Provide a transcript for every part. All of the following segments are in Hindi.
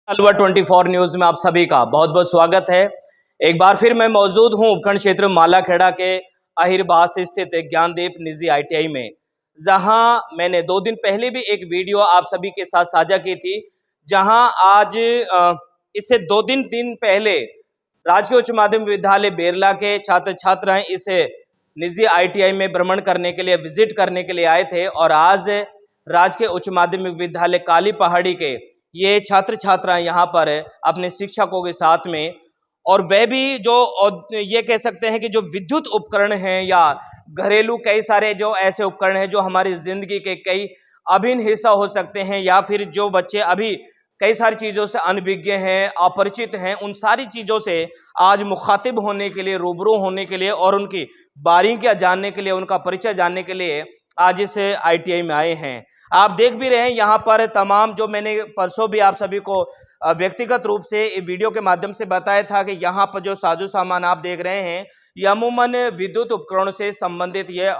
अलवा 24 न्यूज में आप सभी का बहुत बहुत स्वागत है। एक बार फिर मैं मौजूद हूं उपखंड क्षेत्र मालाखेड़ा के अहिरबाद स्थित ज्ञानदीप निजी आईटीआई में, जहां मैंने 2 दिन पहले भी एक वीडियो आप सभी के साथ साझा की थी। जहां आज इससे 2 दिन पहले राजकीय उच्च माध्यमिक विद्यालय बेरला के छात्र छात्राएं इस निजी आईटीआई में भ्रमण करने के लिए, विजिट करने के लिए आए थे और आज राजकीय उच्च माध्यमिक विद्यालय काली पहाड़ी के ये छात्र छात्राएं यहाँ पर अपने शिक्षकों के साथ में, और वह भी जो ये कह सकते हैं कि जो विद्युत उपकरण हैं या घरेलू कई सारे जो ऐसे उपकरण हैं जो हमारी जिंदगी के कई अभिन्न हिस्सा हो सकते हैं, या फिर जो बच्चे अभी कई सारी चीज़ों से अनभिज्ञ हैं, अपरिचित हैं, उन सारी चीज़ों से आज मुखातिब होने के लिए, रूबरू होने के लिए और उनकी बारीकियां जानने के लिए, उनका परिचय जानने के लिए आज इस आईटीआई में आए हैं। आप देख भी रहे हैं यहाँ पर तमाम, जो मैंने परसों भी आप सभी को व्यक्तिगत रूप से वीडियो के माध्यम से बताया था कि यहाँ पर जो साजो सामान आप देख रहे हैं ये अमूमन विद्युत उपकरणों से संबंधित ये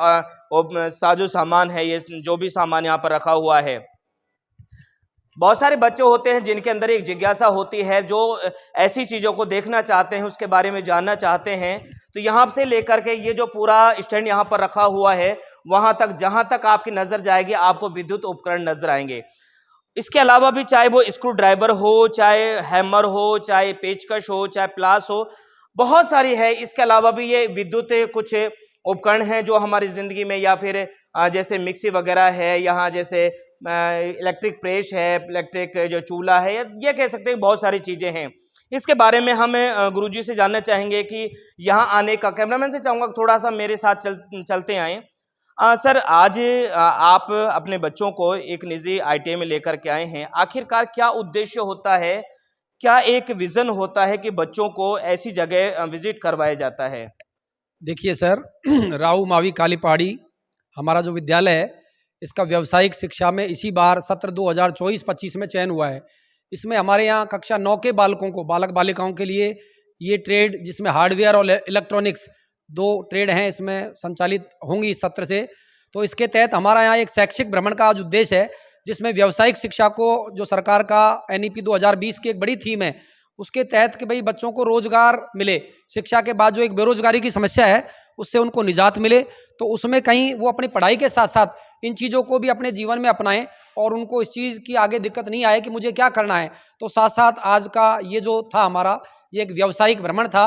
साजो सामान है। ये जो भी सामान यहाँ पर रखा हुआ है, बहुत सारे बच्चे होते हैं जिनके अंदर एक जिज्ञासा होती है, जो ऐसी चीज़ों को देखना चाहते हैं, उसके बारे में जानना चाहते हैं। तो यहाँ से लेकर के ये जो पूरा स्टैंड यहाँ पर रखा हुआ है, वहाँ तक जहाँ तक आपकी नज़र जाएगी आपको विद्युत उपकरण नजर आएंगे। इसके अलावा भी चाहे वो स्क्रू ड्राइवर हो, चाहे हैमर हो, चाहे पेचकश हो, चाहे प्लास हो, बहुत सारी है। इसके अलावा भी ये विद्युत कुछ उपकरण हैं जो हमारी ज़िंदगी में, या फिर जैसे मिक्सी वगैरह है, यहाँ जैसे इलेक्ट्रिक प्रेस है, इलेक्ट्रिक जो चूल्हा है, ये कह सकते हैं बहुत सारी चीज़ें हैं। इसके बारे में हम गुरुजी से जानना चाहेंगे कि यहाँ आने का, कैमरामैन से चाहूँगा थोड़ा सा मेरे साथ चलते आएँ। सर, आज आप अपने बच्चों को एक निजी आईटीआई में लेकर के आए हैं, आखिरकार क्या उद्देश्य होता है, क्या एक विजन होता है कि बच्चों को ऐसी जगह विजिट करवाया जाता है? देखिए सर, राऊ मावी काली पहाड़ी हमारा जो विद्यालय है, इसका व्यावसायिक शिक्षा में इसी बार सत्र 2024-25 में चयन हुआ है। इसमें हमारे यहाँ कक्षा 9 के बालकों को, बालक बालिकाओं के लिए ये ट्रेड, जिसमें हार्डवेयर और इलेक्ट्रॉनिक्स 2 ट्रेड हैं, इसमें संचालित होंगी इस सत्र से। तो इसके तहत हमारा यहाँ एक शैक्षिक भ्रमण का आज उद्देश्य है, जिसमें व्यावसायिक शिक्षा को, जो सरकार का NEP 2020 की एक बड़ी थीम है, उसके तहत कि भाई बच्चों को रोजगार मिले, शिक्षा के बाद जो एक बेरोजगारी की समस्या है उससे उनको निजात मिले, तो उसमें कहीं वो अपनी पढ़ाई के साथ साथ इन चीज़ों को भी अपने जीवन में अपनाएं और उनको इस चीज़ की आगे दिक्कत नहीं आए कि मुझे क्या करना है। तो साथ साथ आज का ये जो था हमारा, ये एक व्यावसायिक भ्रमण था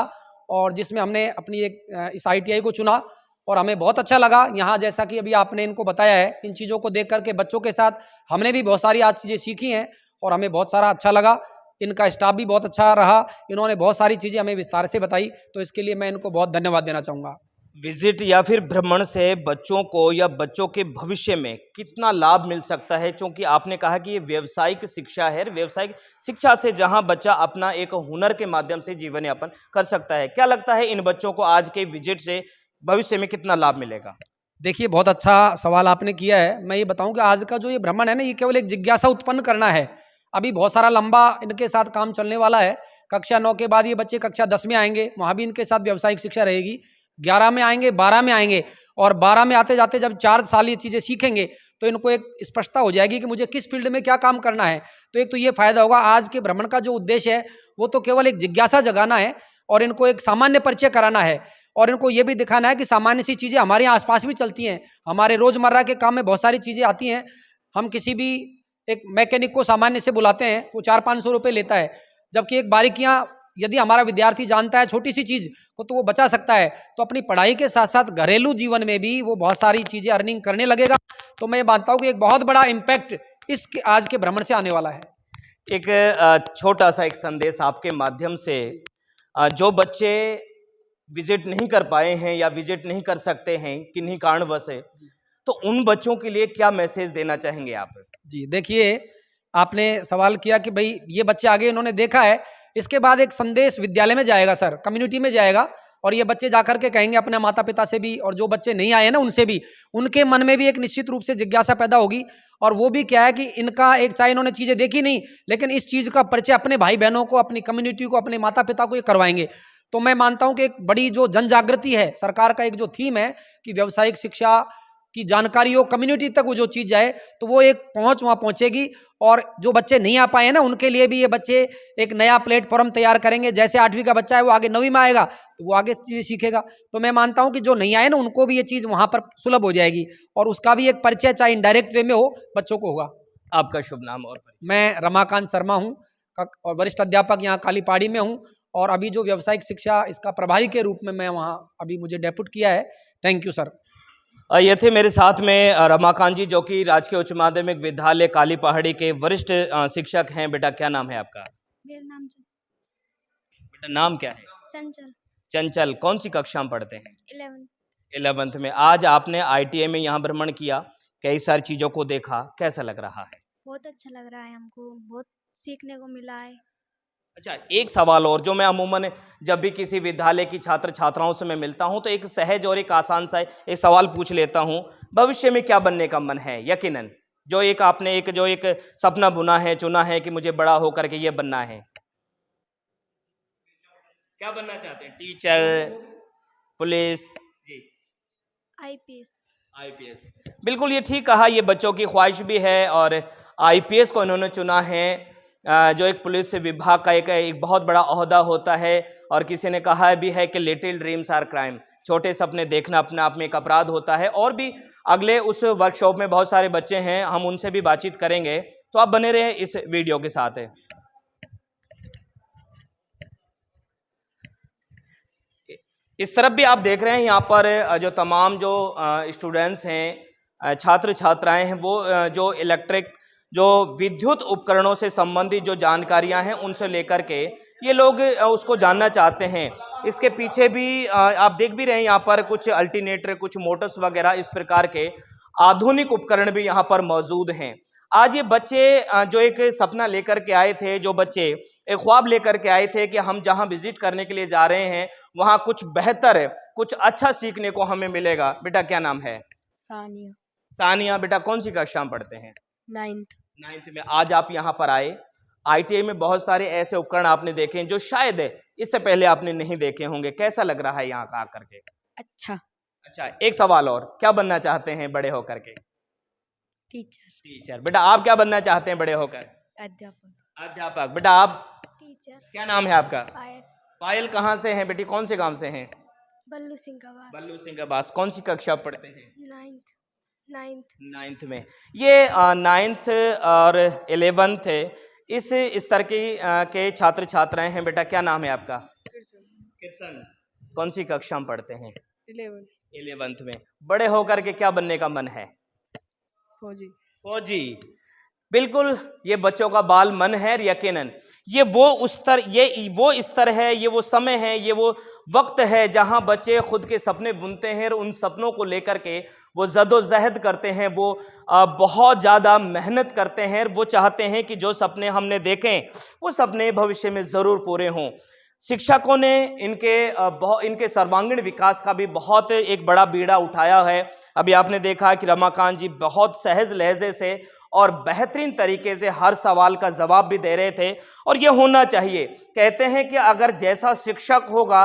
और जिसमें हमने अपनी एक इस ITI को चुना और हमें बहुत अच्छा लगा। यहाँ जैसा कि अभी आपने इनको बताया है, इन चीज़ों को देख करके बच्चों के साथ हमने भी बहुत सारी आज चीज़ें सीखी हैं और हमें बहुत सारा अच्छा लगा। इनका स्टाफ भी बहुत अच्छा रहा, इन्होंने बहुत सारी चीज़ें हमें विस्तार से बताई, तो इसके लिए मैं इनको बहुत धन्यवाद देना चाहूँगा। विजिट या फिर भ्रमण से बच्चों को या बच्चों के भविष्य में कितना लाभ मिल सकता है? क्योंकि आपने कहा कि ये व्यावसायिक शिक्षा है, व्यावसायिक शिक्षा से जहां बच्चा अपना एक हुनर के माध्यम से जीवन यापन कर सकता है, क्या लगता है इन बच्चों को आज के विजिट से भविष्य में कितना लाभ मिलेगा? देखिए, बहुत अच्छा सवाल आपने किया है। मैं ये बताऊं कि आज का जो ये भ्रमण है ना, ये केवल एक जिज्ञासा उत्पन्न करना है। अभी बहुत सारा लंबा इनके साथ काम चलने वाला है। कक्षा 9 के बाद ये बच्चे कक्षा 10 में आएंगे, वहाँ भी इनके साथ व्यावसायिक शिक्षा रहेगी। 11 में आएंगे, 12 में आएंगे और 12 में आते जाते जब 4 साल ये चीज़ें सीखेंगे तो इनको एक स्पष्टता हो जाएगी कि मुझे किस फील्ड में क्या काम करना है। तो एक तो ये फायदा होगा। आज के भ्रमण का जो उद्देश्य है वो तो केवल एक जिज्ञासा जगाना है और इनको एक सामान्य परिचय कराना है और इनको ये भी दिखाना है कि सामान्य सी चीज़ें हमारे यहाँ आसपास भी चलती हैं। हमारे रोज़मर्रा के काम में बहुत सारी चीज़ें आती हैं। हम किसी भी एक मैकेनिक को सामान्य से बुलाते हैं, वो 400-500 रुपये लेता है, जबकि एक बारीकियाँ यदि हमारा विद्यार्थी जानता है छोटी सी चीज़ को, तो वो बचा सकता है। तो अपनी पढ़ाई के साथ साथ घरेलू जीवन में भी वो बहुत सारी चीज़ें अर्निंग करने लगेगा। तो मैं ये मानता हूँ कि एक बहुत बड़ा इम्पैक्ट इस आज के भ्रमण से आने वाला है। एक छोटा सा एक संदेश आपके माध्यम से, जो बच्चे विजिट नहीं कर पाए हैं या विजिट नहीं कर सकते हैं किन्हीं कारणवश से, तो उन बच्चों के लिए क्या मैसेज देना चाहेंगे आप? जी देखिए, आपने सवाल किया कि भाई ये बच्चे आगे इन्होंने देखा है, इसके बाद एक संदेश विद्यालय में जाएगा सर, कम्युनिटी में जाएगा और ये बच्चे जाकर के कहेंगे अपने माता पिता से भी, और जो बच्चे नहीं आए ना उनसे भी, उनके मन में भी एक निश्चित रूप से जिज्ञासा पैदा होगी। और वो भी क्या है कि इनका एक, चाहे इन्होंने चीज़ें देखी नहीं, लेकिन इस चीज़ का परिचय अपने भाई बहनों को, अपनी कम्युनिटी को, अपने माता पिता को ये करवाएंगे। तो मैं मानता हूँ कि एक बड़ी जो जन जागृति है, सरकार का एक जो थीम है कि व्यावसायिक शिक्षा की जानकारी हो, कम्युनिटी तक वो जो चीज़ जाए, तो वो एक पहुंच वहाँ पहुंचेगी। और जो बच्चे नहीं आ पाए हैं ना, उनके लिए भी ये बच्चे एक नया प्लेटफॉर्म तैयार करेंगे। जैसे 8वीं का बच्चा है, वो आगे 9वीं में आएगा तो वो आगे चीज़ें सीखेगा। तो मैं मानता हूँ कि जो नहीं आए ना, उनको भी ये चीज़ वहाँ पर सुलभ हो जाएगी और उसका भी एक परिचय चाहे इनडायरेक्ट वे में हो, बच्चों को होगा। आपका शुभ नाम और परिचय? मैं रमाकांत शर्मा हूँ और वरिष्ठ अध्यापक यहाँ कालीपाड़ी में हूँ, और अभी जो व्यावसायिक शिक्षा इसका प्रभारी के रूप में मैं वहाँ अभी मुझे डेप्यूट किया है। Thank you sir. ये थे मेरे साथ में रमाकांत जी, जो कि राजकीय उच्च माध्यमिक विद्यालय काली पहाड़ी के वरिष्ठ शिक्षक हैं। बेटा क्या नाम है आपका? मेरा नाम बेटा नाम क्या है? चंचल। चंचल। कौन सी कक्षा में पढ़ते हैं? 11th। 11th में। आज आपने ITI में यहाँ भ्रमण किया, कई सारी चीज़ों को देखा, कैसा लग रहा है? बहुत अच्छा लग रहा है हमको, बहुत सीखने को मिला है। अच्छा, एक सवाल और, जो मैं अमूमन जब भी किसी विद्यालय की छात्र छात्राओं से मैं मिलता हूं तो एक सहज और एक आसान सा एक सवाल पूछ लेता हूं, भविष्य में क्या बनने का मन है? यकीनन जो एक आपने एक सपना बुना है, चुना है कि मुझे बड़ा होकर के ये बनना है, क्या बनना चाहते हैं? Teacher, police? जी। IPS। बिल्कुल ये ठीक कहा, ये बच्चों की ख्वाहिश भी है और IPS को इन्होंने चुना है। जो एक पुलिस विभाग का एक बहुत बड़ा ओहदा होता है, और किसी ने कहा भी है कि लिटिल ड्रीम्स आर क्राइम, छोटे सपने देखना अपने आप में एक अपराध होता है। और भी अगले उस वर्कशॉप में बहुत सारे बच्चे हैं, हम उनसे भी बातचीत करेंगे, तो आप बने रहे इस वीडियो के साथ। इस तरफ भी आप देख रहे हैं, यहाँ पर जो तमाम जो स्टूडेंट्स हैं, छात्र छात्राएं हैं, वो जो इलेक्ट्रिक जो विद्युत उपकरणों से संबंधित जो जानकारियां हैं उनसे लेकर के ये लोग उसको जानना चाहते हैं। इसके पीछे भी आप देख भी रहे हैं, यहाँ पर कुछ अल्टरनेटर, कुछ मोटर्स वगैरह इस प्रकार के आधुनिक उपकरण भी यहाँ पर मौजूद हैं। आज ये बच्चे जो एक सपना लेकर के आए थे, जो बच्चे एक ख्वाब लेकर के आए थे कि हम जहाँ विजिट करने के लिए जा रहे हैं वहाँ कुछ बेहतर, कुछ अच्छा सीखने को हमें मिलेगा। बेटा क्या नाम है? सानिया। सानिया। बेटा कौन सी कक्षा में पढ़ते हैं? 9th। में। आज आप यहाँ पर आए, ITI में बहुत सारे ऐसे उपकरण आपने देखे हैं जो शायद इससे पहले आपने नहीं देखे होंगे। कैसा लग रहा है यहाँ का आकर के? अच्छा। एक सवाल और, क्या बनना चाहते हैं बड़े होकर के? टीचर। बेटा आप क्या बनना चाहते हैं बड़े होकर? अध्यापक। बेटा आप? टीचर। क्या नाम है आपका? पायल। पायल। कहाँ से हैं बेटी, कौन से गांव से हैं? बल्लू सिंह का वास। बल्लू सिंह का बास। कौन सी कक्षा पढ़ते हैं? 9th। में। ये 9th और 11th इस स्तर की के छात्र छात्राएं हैं। बेटा क्या नाम है आपका? कृष्ण। कौन सी कक्षा में पढ़ते हैं? 11th में। बड़े होकर के क्या बनने का मन है? फौजी। बिल्कुल, ये बच्चों का बाल मन है। यकीनन ये वो स्तर है, ये वो समय है, ये वो वक्त है जहां बच्चे खुद के सपने बुनते हैं और उन सपनों को लेकर के वो जद्दोजहद करते हैं, वो बहुत ज़्यादा मेहनत करते हैं। वो चाहते हैं कि जो सपने हमने देखें वो सपने भविष्य में ज़रूर पूरे हों। शिक्षकों ने इनके सर्वांगीण विकास का भी बहुत एक बड़ा बीड़ा उठाया है। अभी आपने देखा कि रमाकांत जी बहुत सहज लहजे से और बेहतरीन तरीके से हर सवाल का जवाब भी दे रहे थे, और ये होना चाहिए। कहते हैं कि अगर जैसा शिक्षक होगा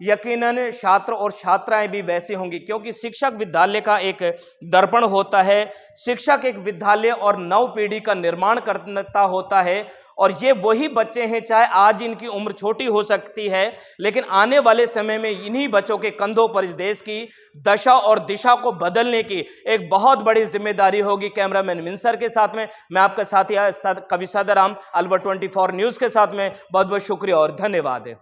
यकीनन छात्र और छात्राएं भी वैसे होंगी, क्योंकि शिक्षक विद्यालय का एक दर्पण होता है। शिक्षक एक विद्यालय और नव पीढ़ी का निर्माण करता होता है, और ये वही बच्चे हैं, चाहे आज इनकी उम्र छोटी हो सकती है, लेकिन आने वाले समय में इन्हीं बच्चों के कंधों पर इस देश की दशा और दिशा को बदलने की एक बहुत बड़ी जिम्मेदारी होगी। कैमरामैन मिनसर के साथ में मैं आपका साथी कवि सदाराम, अलवर 24 न्यूज़ के साथ में बहुत बहुत शुक्रिया और धन्यवाद।